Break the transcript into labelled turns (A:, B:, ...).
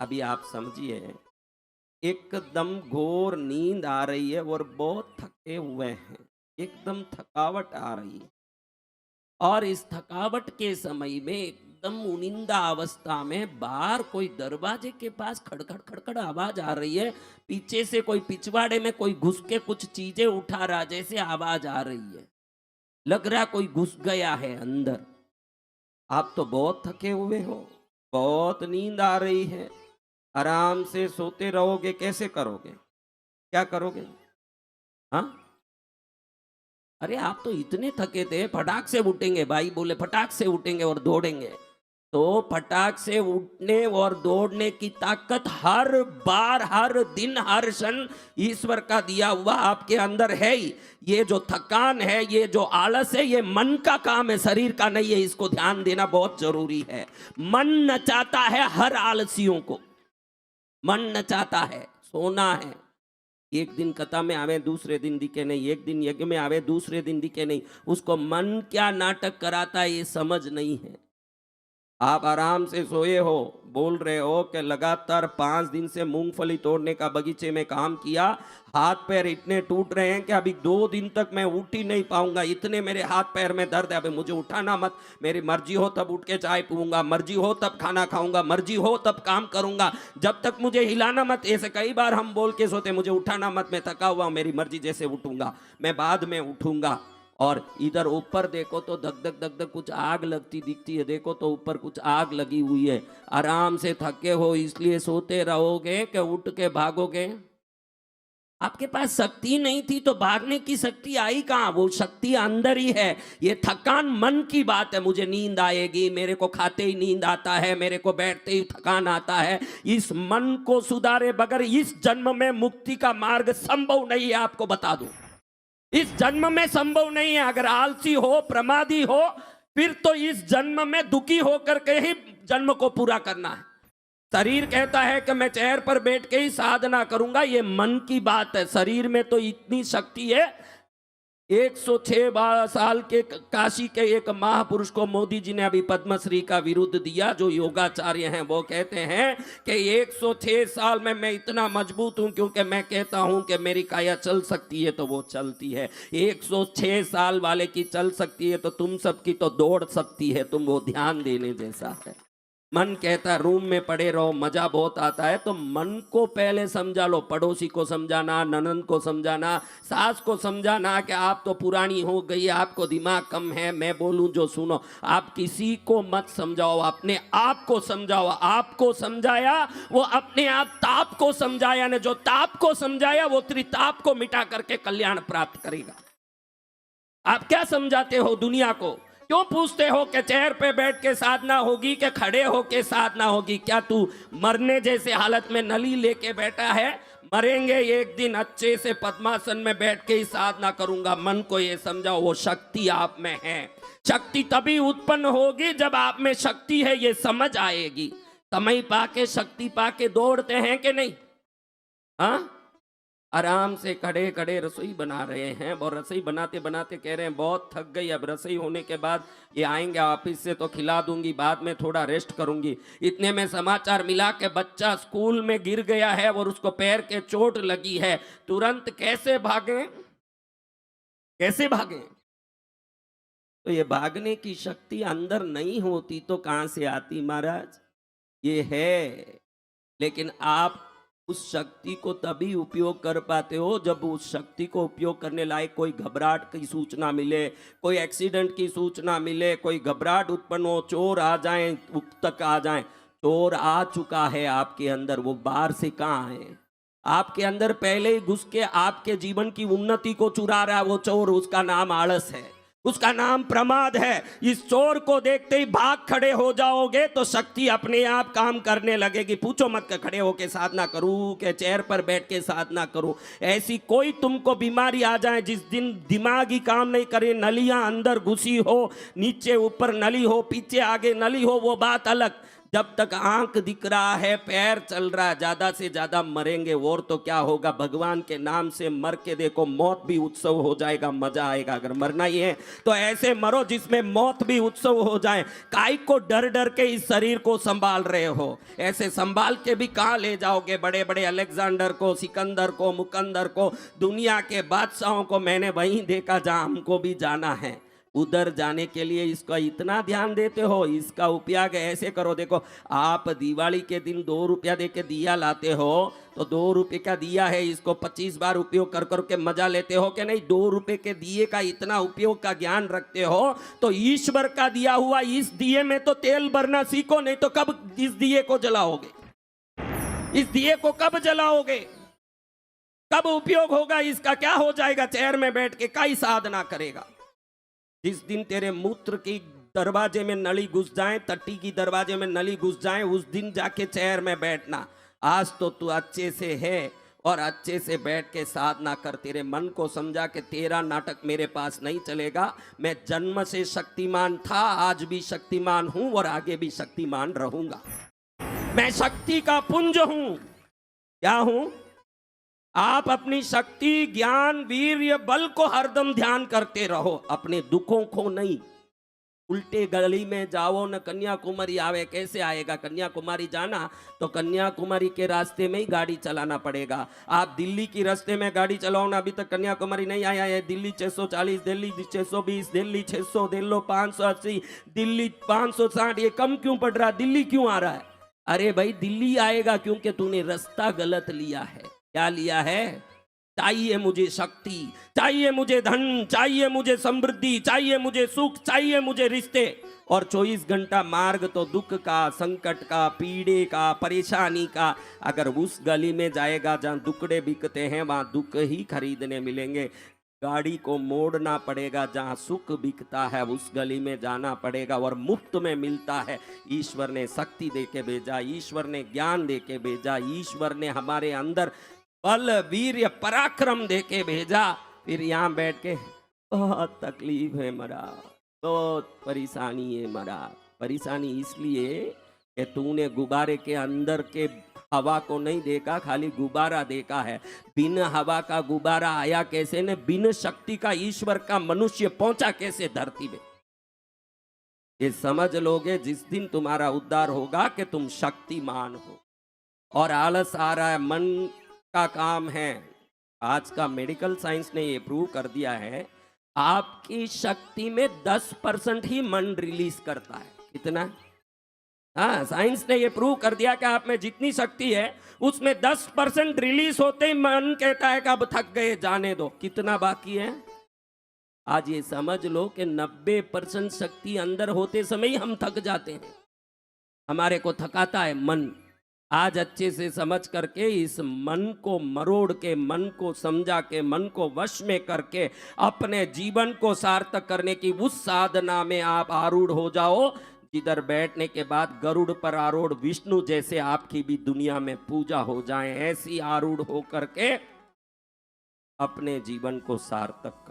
A: अभी आप समझिए, एकदम घोर नींद आ रही है और बहुत थके हुए हैं, एकदम थकावट आ रही है। और इस थकावट के समय में एकदम उनिंदा अवस्था में बाहर कोई दरवाजे के पास खड़खड़ खड़खड़ आवाज आ रही है। पीछे से कोई पिछवाड़े में कोई घुस के कुछ चीजें उठा रहा, जैसे आवाज आ रही है। लग रहा कोई घुस गया है अंदर। आप तो बहुत थके हुए हो, बहुत नींद आ रही है। आराम से सोते रहोगे, कैसे करोगे? क्या करोगे? हाँ, अरे आप तो इतने थके थे, फटाक से उठेंगे, भाई बोले फटाक से उठेंगे और दौड़ेंगे। तो फटाक से उठने और दौड़ने की ताकत हर बार, हर दिन, हर क्षण ईश्वर का दिया हुआ आपके अंदर है ही। ये जो थकान है, ये जो आलस है, ये मन का काम है, शरीर का नहीं है। इसको ध्यान देना बहुत जरूरी है। मन नचाता है हर आलसियों को। मन नचाता है, सोना है। एक दिन कथा में आवे, दूसरे दिन दिखे नहीं। एक दिन यज्ञ में आवे, दूसरे दिन दिखे नहीं। उसको मन क्या नाटक कराता है, ये समझ नहीं है। आप आराम से सोए हो, बोल रहे हो कि लगातार 5 दिन से मूंगफली तोड़ने का बगीचे में काम किया, हाथ पैर इतने टूट रहे हैं कि अभी 2 दिन तक मैं उठ ही नहीं पाऊंगा, इतने मेरे हाथ पैर में दर्द है। अभी मुझे उठाना मत, मेरी मर्जी हो तब उठ के चाय पीऊंगा, मर्जी हो तब खाना खाऊंगा, मर्जी हो तब काम करूंगा, जब तक मुझे हिलाना मत। ऐसे कई बार हम बोल के सोते, मुझे उठाना मत, मैं थका हुआ, मेरी मर्जी, जैसे उठूंगा मैं बाद में उठूंगा। और इधर ऊपर देखो तो धक धक धक धक कुछ आग लगती दिखती है। देखो तो ऊपर कुछ आग लगी हुई है। आराम से थके हो इसलिए सोते रहोगे कि उठ के भागोगे? आपके पास शक्ति नहीं थी तो भागने की शक्ति आई कहां? वो शक्ति अंदर ही है। ये थकान मन की बात है। मुझे नींद आएगी, मेरे को खाते ही नींद आता है, मेरे को बैठते ही थकान आता है। इस मन को सुधारे बगैर इस जन्म में मुक्ति का मार्ग संभव नहीं है, आपको बता दूं। इस जन्म में संभव नहीं है। अगर आलसी हो, प्रमादी हो, फिर तो इस जन्म में दुखी होकर के ही जन्म को पूरा करना है। शरीर कहता है कि मैं चेयर पर बैठ के ही साधना करूंगा, ये मन की बात है। शरीर में तो इतनी शक्ति है। 106 साल के काशी के एक महापुरुष को मोदी जी ने अभी पद्मश्री का विरुद्ध दिया, जो योगाचार्य हैं। वो कहते हैं कि 106 साल में मैं इतना मजबूत हूं क्योंकि मैं कहता हूं कि मेरी काया चल सकती है तो वो चलती है। 106 साल वाले की चल सकती है तो तुम सबकी तो दौड़ सकती है। तुम वो ध्यान देने जैसा है। मन कहता है रूम में पड़े रहो, मजा बहुत आता है, तो मन को पहले समझा लो। पड़ोसी को समझाना, ननंद को समझाना, सास को समझाना कि आप तो पुरानी हो गई, आपको दिमाग कम है, मैं बोलूं जो सुनो। आप किसी को मत समझाओ, अपने आप को समझाओ। आपको समझाया वो अपने आप ताप को समझाया ने, जो ताप को समझाया वो त्रिताप को मिटा करके कल्याण प्राप्त करेगा। आप क्या समझाते हो दुनिया को? क्यों पूछते हो कि चेयर पे बैठ के साधना होगी कि खड़े होके साधना होगी? क्या तू मरने जैसे हालत में नली लेके बैठा है? मरेंगे एक दिन, अच्छे से पद्मासन में बैठ के ही साधना करूंगा। मन को ये समझाओ, वो शक्ति आप में है। शक्ति तभी उत्पन्न होगी जब आप में शक्ति है, ये समझ आएगी। समय पाके, शक्ति पाके दौड़ते हैं कि नहीं? हाँ, आराम से खड़े खड़े रसोई बना रहे हैं और रसोई बनाते बनाते कह रहे हैं बहुत थक गई, अब रसोई होने के बाद ये आएंगे ऑफिस से तो खिला दूंगी, बाद में थोड़ा रेस्ट करूंगी। इतने में समाचार मिला कि बच्चा स्कूल में गिर गया है और उसको पैर के चोट लगी है। तुरंत कैसे भागे? कैसे भागे? तो ये भागने की शक्ति अंदर नहीं होती तो कहां से आती महाराज? ये है। लेकिन आप उस शक्ति को तभी उपयोग कर पाते हो जब उस शक्ति को उपयोग करने लायक कोई घबराहट की सूचना मिले, कोई एक्सीडेंट की सूचना मिले, कोई घबराहट उत्पन्न हो, चोर आ जाएं, तक आ जाएं। चोर आ चुका है आपके अंदर, वो बाहर से कहाँ है? आपके अंदर पहले ही घुस के आपके जीवन की उन्नति को चुरा रहा है वो चोर। उसका नाम आलस है, उसका नाम प्रमाद है। इस चोर को देखते ही भाग खड़े हो जाओगे तो शक्ति अपने आप काम करने लगेगी। पूछो मत कि खड़े होके साधना करूं कि चेयर पर बैठ के साधना करूं। ऐसी कोई तुमको बीमारी आ जाए, जिस दिन दिमाग ही काम नहीं करे, नलियां अंदर घुसी हो, नीचे ऊपर नली हो, पीछे आगे नली हो, वो बात अलग। जब तक आंख दिख रहा है, पैर चल रहा है, ज्यादा से ज्यादा मरेंगे और तो क्या होगा। भगवान के नाम से मर के देखो, मौत भी उत्सव हो जाएगा, मजा आएगा। अगर मरना ही है तो ऐसे मरो जिसमें मौत भी उत्सव हो जाए। काय को डर डर के इस शरीर को संभाल रहे हो, ऐसे संभाल के भी कहां ले जाओगे। बड़े बड़े अलेक्जेंडर को, सिकंदर को, मुकंदर को, दुनिया के बादशाहों को मैंने वहीं देखा जहां हमको भी जाना है। उधर जाने के लिए इसका इतना ध्यान देते हो। इसका उपयोग ऐसे करो, देखो आप दिवाली के दिन 2 रुपया दे के दिया लाते हो, तो 2 रुपये का दिया है, इसको 25 बार उपयोग कर करके मजा लेते हो कि नहीं। 2 रुपये के दिए का इतना उपयोग का ज्ञान रखते हो तो ईश्वर का दिया हुआ इस दिए में तो तेल भरना सीखो, नहीं तो कब इस दिए को जलाओगे, इस दिए को कब जलाओगे, कब उपयोग होगा इसका, क्या हो जाएगा। चेयर में बैठ के काई साधना करेगा। जिस दिन तेरे मूत्र की दरवाजे में नली घुस जाए, टट्टी की दरवाजे में नली घुस जाए, उस दिन जाके चेयर में बैठना। आज तो तू अच्छे से है और अच्छे से बैठ के साधना कर। तेरे मन को समझा कि तेरा नाटक मेरे पास नहीं चलेगा। मैं जन्म से शक्तिमान था, आज भी शक्तिमान हूं और आगे भी शक्तिमान रहूंगा। मैं शक्ति का पुंज हूं। क्या हूं? आप अपनी शक्ति, ज्ञान, वीर्य, बल को हरदम ध्यान करते रहो, अपने दुखों को नहीं। उल्टे गली में जाओ न कन्याकुमारी आवे, कैसे आएगा। कन्याकुमारी जाना तो कन्याकुमारी के रास्ते में ही गाड़ी चलाना पड़ेगा। आप दिल्ली की रास्ते में गाड़ी चलाओ ना, अभी तक कन्याकुमारी नहीं आया है। दिल्ली 640, दिल्ली 620, दिल्ली 600, दिल्ली 580, दिल्ली 560, ये कम क्यों पड़ रहा, दिल्ली क्यों आ रहा है। अरे भाई दिल्ली आएगा क्योंकि तूने रास्ता गलत लिया है। क्या लिया है? चाहिए मुझे शक्ति, चाहिए मुझे धन, चाहिए मुझे समृद्धि, चाहिए मुझे सुख, चाहिए मुझे रिश्ते। और 24 घंटा मार्ग तो दुख का, संकट का, पीड़े का, परेशानी का। अगर उस गली में जाएगा जहां दुखड़े बिकते हैं, वहां दुख ही खरीदने मिलेंगे। गाड़ी को मोड़ना पड़ेगा, जहां सुख बिकता है उस गली में जाना पड़ेगा और मुफ्त में मिलता है। ईश्वर ने शक्ति देके भेजा, ईश्वर ने ज्ञान देके भेजा, ईश्वर ने हमारे अंदर बल, वीर्य, पराक्रम देके भेजा। फिर यहाँ बैठ के बहुत तकलीफ है मरा, बहुत परेशानी है मरा। परेशानी इसलिए कि तूने गुब्बारे के अंदर के हवा को नहीं देखा, खाली गुब्बारा देखा है। बिन हवा का गुब्बारा आया कैसे ने, बिन शक्ति का ईश्वर का मनुष्य पहुंचा कैसे धरती में। ये समझ लोगे जिस दिन तुम्हारा उद्धार होगा कि तुम शक्तिमान हो। और आलस आ रहा है, मन का काम है। आज का मेडिकल साइंस ने ये प्रूव कर दिया है, आपकी शक्ति में 10% ही मन रिलीज करता है। कितना? हाँ, साइंस ने ये प्रूव कर दिया कि आप में जितनी शक्ति है उसमें 10% रिलीज होते ही मन कहता है कि अब थक गए, जाने दो। कितना बाकी है? आज ये समझ लो कि 90% शक्ति अंदर होते समय ही हम थक जाते हैं। हमारे को थकाता है मन। आज अच्छे से समझ करके इस मन को मरोड़ के, मन को समझा के, मन को वश में करके अपने जीवन को सार्थक करने की उस साधना में आप आरूढ़ हो जाओ, जिधर बैठने के बाद गरुड़ पर आरूढ़ विष्णु जैसे आपकी भी दुनिया में पूजा हो जाए। ऐसी आरूढ़ हो करके अपने जीवन को सार्थक